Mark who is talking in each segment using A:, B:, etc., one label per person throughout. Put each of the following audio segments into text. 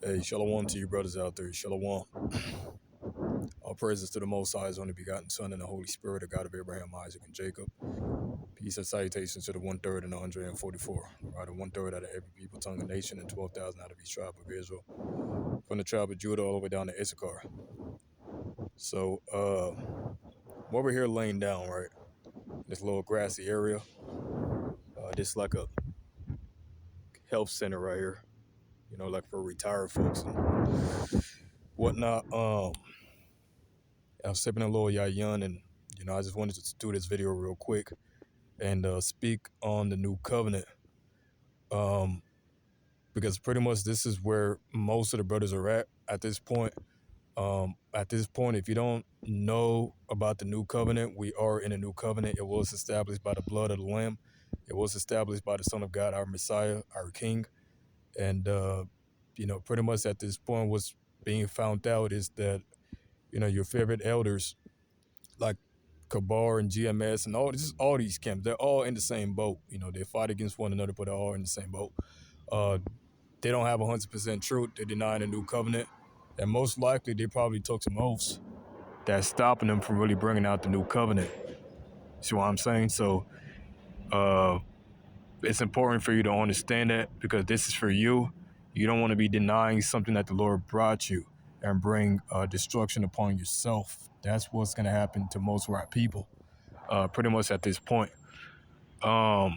A: Hey, shalom to you brothers out there. Shalom. All praises to the Most High's only begotten Son and the Holy Spirit, the God of Abraham, Isaac, and Jacob. Peace and salutations to the 1/3 and the 144. Right, 1/3 out of every people, tongue, and nation, and 12,000 out of each tribe of Israel. From the tribe of Judah all the way down to Issachar. So, I'm over here laying down, right? This little grassy area. This like a health center right here. You know, like for retired folks and whatnot. I'm sipping a little yayan, and I just wanted to do this video real quick and speak on the new covenant, because pretty much this is where most of the brothers are at this point. If you don't know about the new covenant, we are in a new covenant. It was established by the blood of the Lamb. It was established by the Son of God, our Messiah, our King. And, pretty much at this point, what's being found out is that, your favorite elders, like Kabar and GMS and all these camps, they're all in the same boat. They fight against one another, but they're all in the same boat. They don't have 100% truth. They're denying the new covenant. And most likely, they probably took some oaths that's stopping them from really bringing out the new covenant. See what I'm saying? So it's important for you to understand that, because this is for you. You don't want to be denying something that the Lord brought you and bring destruction upon yourself. That's what's going to happen to most of our people, pretty much at this point. But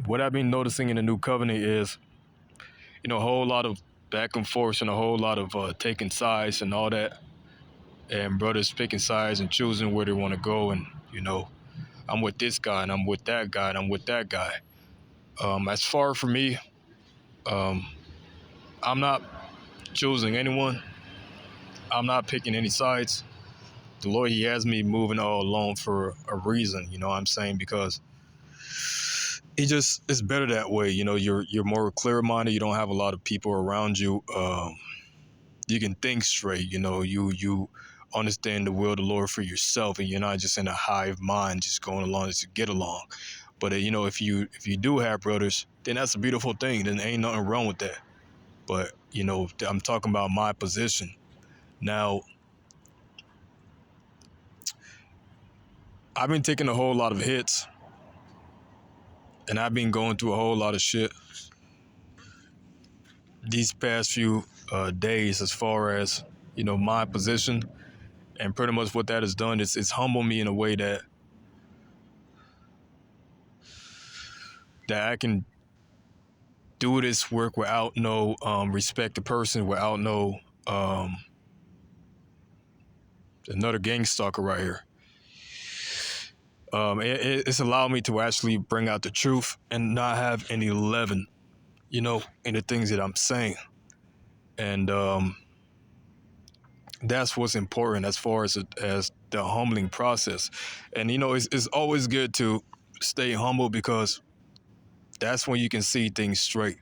A: what I've been noticing in the new covenant is, a whole lot of back and forth and a whole lot of taking sides and all that, and brothers picking sides and choosing where they want to go. And, I'm with this guy and I'm with that guy and I'm with that guy. As far for me, I'm not choosing anyone. I'm not picking any sides. The Lord, He has me moving all alone for a reason, you know what I'm saying? Because it's better that way. You're more clear-minded. You don't have a lot of people around you. You can think straight. You understand the will of the Lord for yourself, and you're not just in a hive mind, just going along just to get along. But if you do have brothers, then that's a beautiful thing. Then ain't nothing wrong with that. But I'm talking about my position now. I've been taking a whole lot of hits, and I've been going through a whole lot of shit these past few days, as far as my position. And pretty much what that has done is it's humbled me in a way that I can do this work without no respect to person, without no another gang stalker right here. It's allowed me to actually bring out the truth and not have any leaven, in the things that I'm saying. And that's what's important as far as the humbling process. And, it's always good to stay humble, because that's when you can see things straight,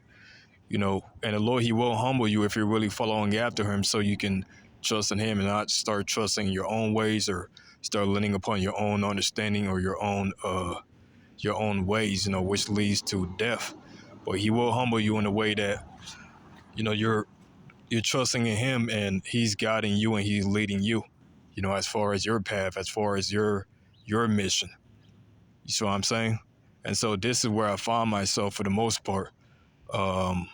A: and the Lord, He will humble you if you're really following after Him, so you can trust in Him and not start trusting your own ways or start leaning upon your own understanding or your own ways, which leads to death. But He will humble you in a way that, you're trusting in Him, and He's guiding you and He's leading you, as far as your path, as far as your mission. You see what I'm saying? And so this is where I find myself for the most part. I've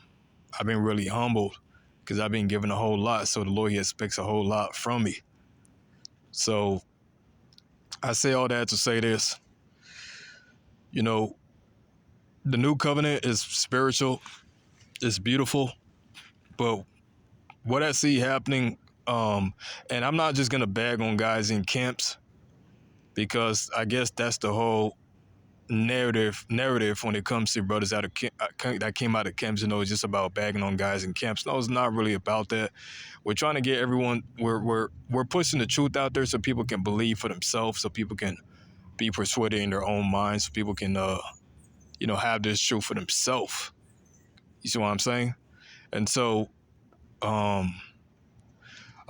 A: been really humbled because I've been given a whole lot. So the Lord, He expects a whole lot from me. So I say all that to say this. The new covenant is spiritual. It's beautiful. But what I see happening, and I'm not just going to bag on guys in camps, because I guess that's the whole narrative when it comes to brothers that came out of camps. It's just about bagging on guys in camps. No, it's not really about that. We're trying to get everyone, we're pushing the truth out there so people can believe for themselves, so people can be persuaded in their own minds, so people can have this truth for themselves. You see what I'm saying? And so a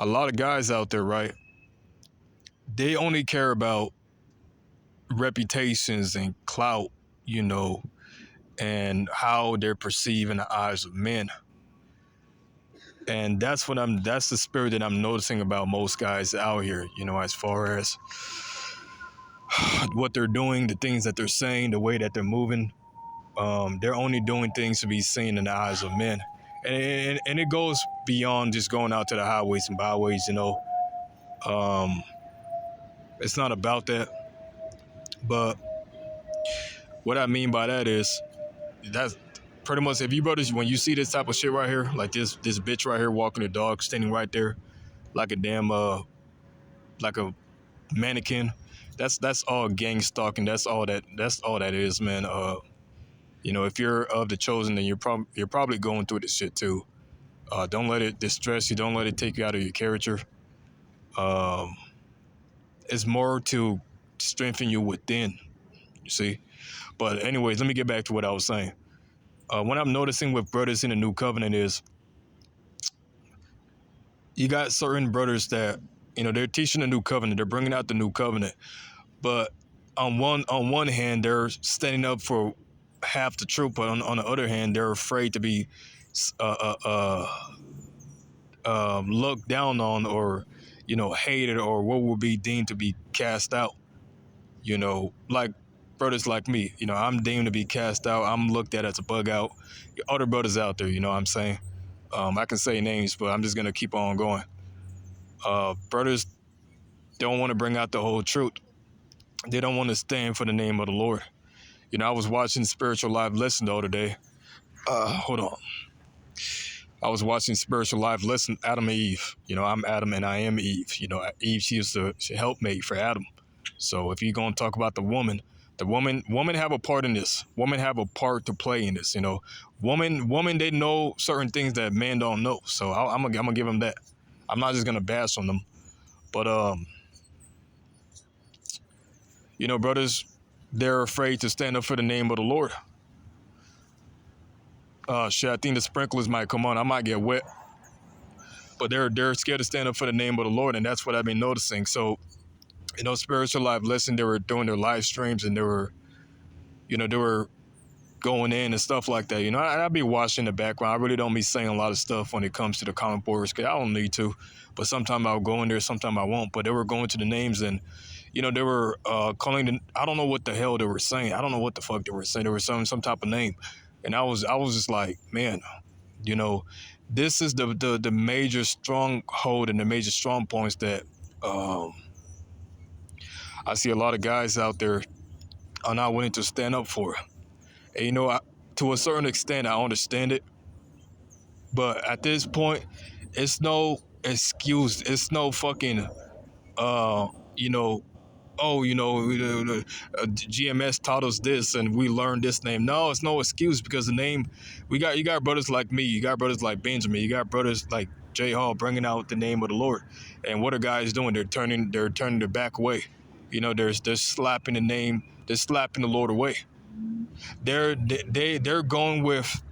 A: lot of guys out there, right, they only care about reputations and clout, and how they're perceived in the eyes of men. And that's the spirit that I'm noticing about most guys out here, as far as what they're doing, the things that they're saying, the way that they're moving. They're only doing things to be seen in the eyes of men. And it goes beyond just going out to the highways and byways. Um, it's not about that. But what I mean by that is that's pretty much, if you brothers, when you see this type of shit right here, like this bitch right here walking the dog, standing right there like a damn like a mannequin, that's all gang stalking. That's all that is, man. If you're of the chosen, then you're probably going through this shit too. Don't let it distress you. Don't let it take you out of your character. Um, it's more to strengthen you within. You see. But anyways, let me get back to what I was saying. What I'm noticing with brothers in the new covenant is you got certain brothers that they're teaching the new covenant. They're bringing out the new covenant, but on one hand they're standing up for half the truth, but on the other hand they're afraid to be uh, uh, looked down on, or hated, or what would be deemed to be cast out. Like brothers like me, I'm deemed to be cast out. I'm looked at as a bug out. Other brothers out there, what I'm saying. I can say names, but I'm just gonna keep on going. Brothers don't want to bring out the whole truth. They don't want to stand for the name of the Lord. I was watching Spiritual Live Lesson the other day. Hold on. I was watching Spiritual Live Lesson, Adam and Eve. I'm Adam and I am Eve. Eve, she was the helpmate for Adam. So if you're going to talk about the woman have a part in this. Women have a part to play in this. Woman, they know certain things that men don't know. So I'm gonna give them that. I'm not just gonna bash on them, but brothers, they're afraid to stand up for the name of the Lord. Shit, I think the sprinklers might come on. I might get wet, but they're scared to stand up for the name of the Lord, and that's what I've been noticing. So, Spiritual Live Listen, they were doing their live streams, and they were going in and stuff like that. I'd be watching the background. I really don't be saying a lot of stuff when it comes to the comic boards, because I don't need to. But sometimes I'll go in there, sometimes I won't. But they were going to the names, and they were calling. I don't know what the hell they were saying. I don't know what the fuck they were saying. They were saying some type of name, and I was just like, man, this is the major stronghold and the major strong points that I see a lot of guys out there are not willing to stand up for. And to a certain extent, I understand it, but at this point, it's no excuse. It's no fucking you know, oh, GMS taught us this and we learned this name. No, it's no excuse, because the name, you got brothers like me, you got brothers like Benjamin, you got brothers like J Hall bringing out the name of the Lord. And what are guys doing? They're turning their back away. They're slapping the name, they're slapping the Lord away. They're going with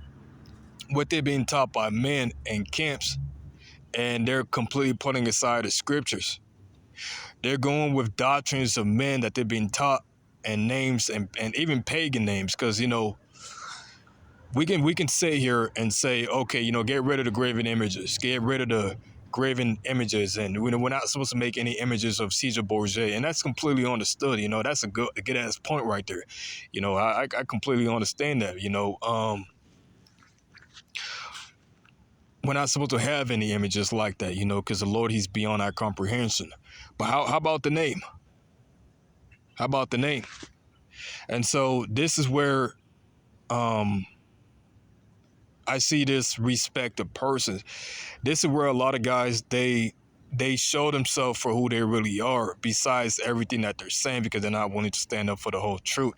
A: what they're being taught by men and camps, and they're completely putting aside the scriptures. They're going with doctrines of men that they've been taught, and names, and even pagan names, because we can sit here and say, okay, get rid of the graven images, get rid of the graven images, and we're not supposed to make any images of Caesar Borgia, and that's completely understood. That's a good ass point right there. I completely understand that. We're not supposed to have any images like that, because the Lord, He's beyond our comprehension. But how about the name? How about the name? And so this is where I see this respect of persons. This is where a lot of guys, they show themselves for who they really are, besides everything that they're saying, because they're not willing to stand up for the whole truth.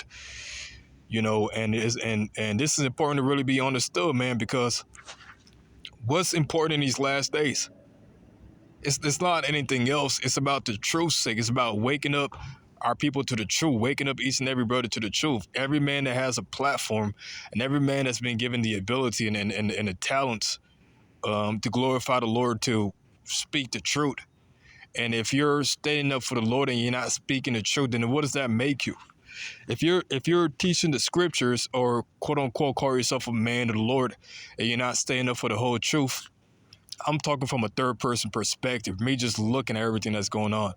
A: And this is important to really be understood, man, because what's important in these last days? It's not anything else. It's about the truth's sake. It's about waking up our people to the truth, waking up each and every brother to the truth. Every man that has a platform, and every man that's been given the ability and the talents to glorify the Lord, to speak the truth. And if you're standing up for the Lord and you're not speaking the truth, then what does that make you? If you're teaching the scriptures or quote unquote call yourself a man of the Lord and you're not staying up for the whole truth, I'm talking from a third person perspective, me just looking at everything that's going on.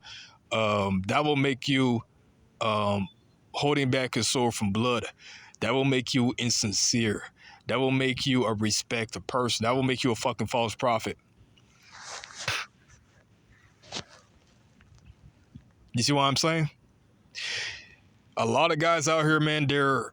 A: That will make you holding back your soul from blood. That will make you insincere. That will make you a respected person. That will make you a fucking false prophet. You see what I'm saying? A lot of guys out here, man, they're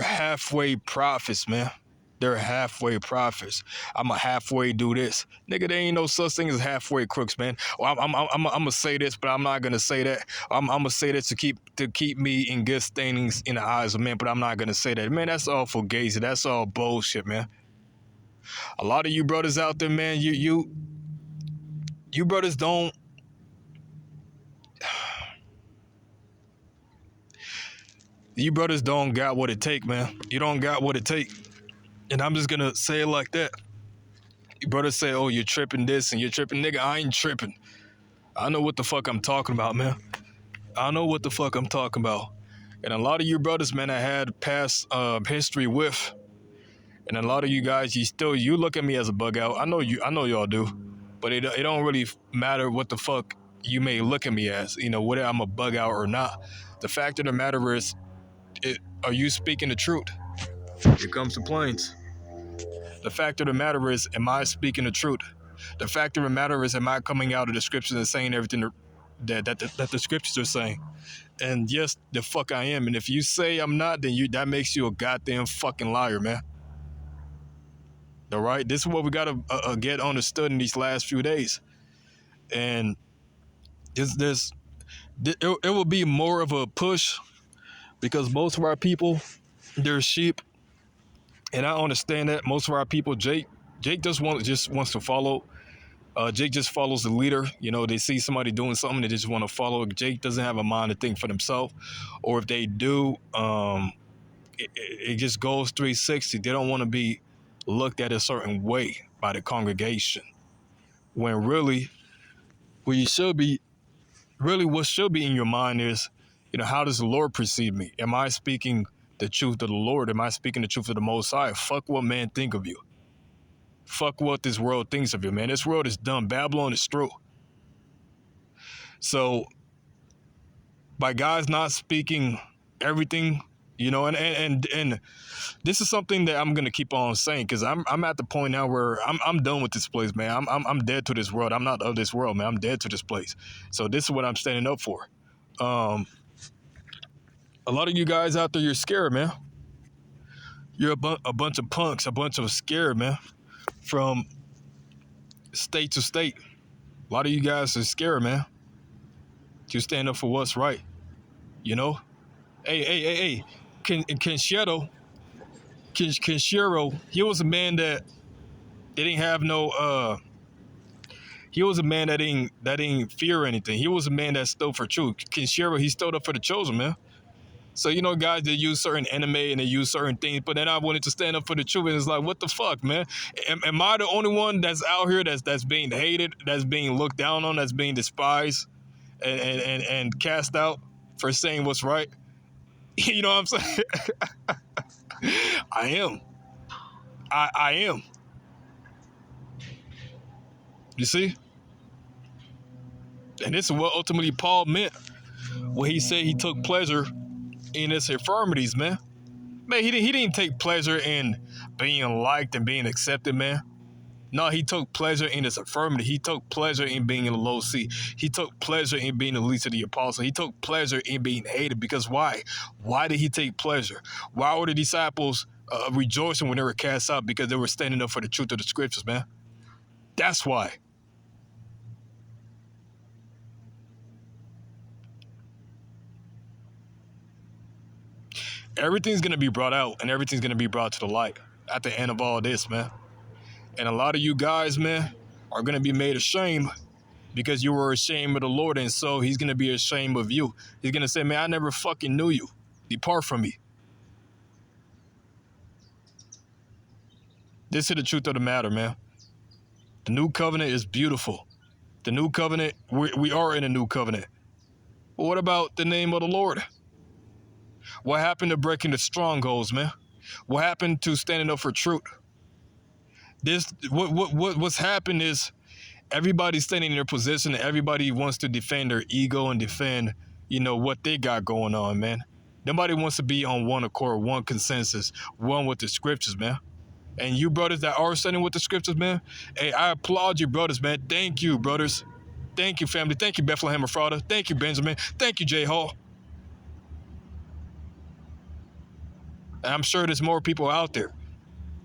A: halfway prophets, man. They're halfway prophets. I'm a halfway do this, nigga. There ain't no such thing as halfway crooks, man. Well, I'm gonna say this, but I'm not gonna say that. I'm gonna say this to keep me in good standings in the eyes of men, but I'm not gonna say that, man. That's all fugazi. That's all bullshit, man. A lot of you brothers out there, man, you brothers don't. You brothers don't got what it take, man. You don't got what it take. And I'm just gonna say it like that. You brothers say, oh, you're tripping this and you're tripping. Nigga, I ain't tripping. I know what the fuck I'm talking about, man. I know what the fuck I'm talking about. And a lot of you brothers, man, I had past history with. And a lot of you guys, you look at me as a bug out. I know y'all do. But it don't really matter what the fuck you may look at me as, whether I'm a bug out or not. The fact of the matter is, are you speaking the truth? Here comes the planes. The fact of the matter is, am I speaking the truth? The fact of the matter is, am I coming out of the scriptures and saying everything that the scriptures are saying? And yes, the fuck I am. And if you say I'm not, then that makes you a goddamn fucking liar, man. All right? This is what we got to get understood in these last few days. And it will be more of a push because most of our people, they're sheep. And I understand that most of our people, Jake just wants to follow. Jake just follows the leader. They see somebody doing something, they just want to follow. Jake doesn't have a mind to think for themselves, or if they do, it just goes 360. They don't want to be looked at a certain way by the congregation. When really, what should be in your mind is, how does the Lord perceive me? Am I speaking the truth of the Lord? Am I speaking the truth of the Most High? Fuck what man think of you. Fuck what this world thinks of you, man. This world is dumb. Babylon is true. So, by guys not speaking everything, and this is something that I'm gonna keep on saying because I'm at the point now where I'm done with this place, man. I'm dead to this world. I'm not of this world, man. I'm dead to this place. So this is what I'm standing up for. A lot of you guys out there, you're scared, man. You're a bunch of punks, a bunch of scared, man, from state to state. A lot of you guys are scared, man. To stand up for what's right, Hey. Kenshiro, he was a man that didn't have no. He was a man that didn't fear anything. He was a man that stood for truth. Kenshiro, he stood up for the chosen, man. So, guys that use certain anime and they use certain things, but then I wanted to stand up for the truth, and it's like, what the fuck, man? Am I the only one that's out here that's being hated, that's being looked down on, that's being despised, and cast out for saying what's right? You know what I'm saying? I am. I am. You see? And this is what ultimately Paul meant when he said he took pleasure in his infirmities, man. Man, he didn't take pleasure in being liked and being accepted, man. No, he took pleasure in his infirmity. He took pleasure in being in the low seat. He took pleasure in being the least of the apostle. He took pleasure in being hated. Because why? Why did he take pleasure? Why were the disciples rejoicing when they were cast out? Because they were standing up for the truth of the scriptures, man. That's why. Everything's going to be brought out and everything's going to be brought to the light at the end of all this, man. And a lot of you guys, man, are going to be made ashamed because you were ashamed of the Lord. And so he's going to be ashamed of you. He's going to say, man, I never fucking knew you. Depart from me. This is the truth of the matter, man. The new covenant is beautiful. The new covenant, we are in a new covenant. But what about the name of the Lord? What happened to breaking the strongholds, man? What happened to standing up for truth? What's happened is everybody's standing in their position. Everybody wants to defend their ego and defend, what they got going on, man. Nobody wants to be on one accord, one consensus, one with the scriptures, man. And you brothers that are standing with the scriptures, man, hey, I applaud you, brothers, man. Thank you, brothers. Thank you, family. Thank you, Bethlehem Ephrata. Thank you, Benjamin. Thank you, J. Hall. And I'm sure there's more people out there,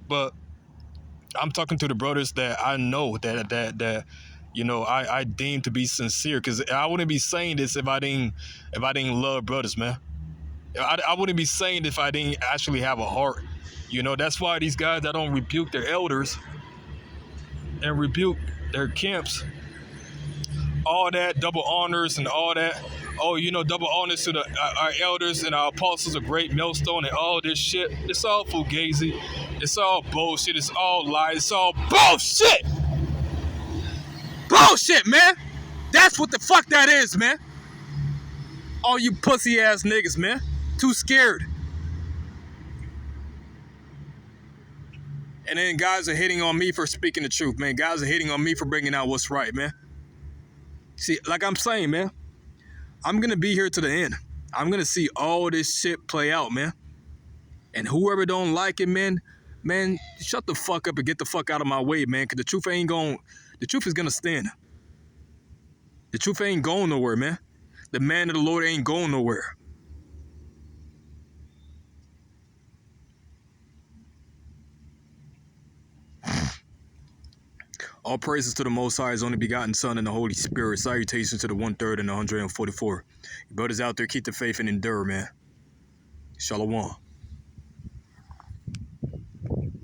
A: but I'm talking to the brothers that I know that I deem to be sincere, because I wouldn't be saying this if I didn't love brothers, man. I wouldn't be saying if I didn't actually have a heart. That's why these guys that don't rebuke their elders and rebuke their camps, all that double honors and all that. Oh, double honors to our elders and our apostles, a great millstone and all this shit. It's all fugazi. It's all bullshit. It's all lies. It's all bullshit. Bullshit, man. That's what the fuck that is, man. All you pussy ass niggas, man. Too scared. And then guys are hitting on me for speaking the truth, man. Guys are hitting on me for bringing out what's right, man. See, like I'm saying, man, I'm going to be here to the end. I'm going to see all this shit play out, man. And whoever don't like it, man, shut the fuck up and get the fuck out of my way, man, because the truth is going to stand. The truth ain't going nowhere, man. The man of the Lord ain't going nowhere. All praises to the Most High, His only begotten Son, and the Holy Spirit. Salutations to the 1/3 and the 144. You brothers out there, keep the faith and endure, man. Shalom.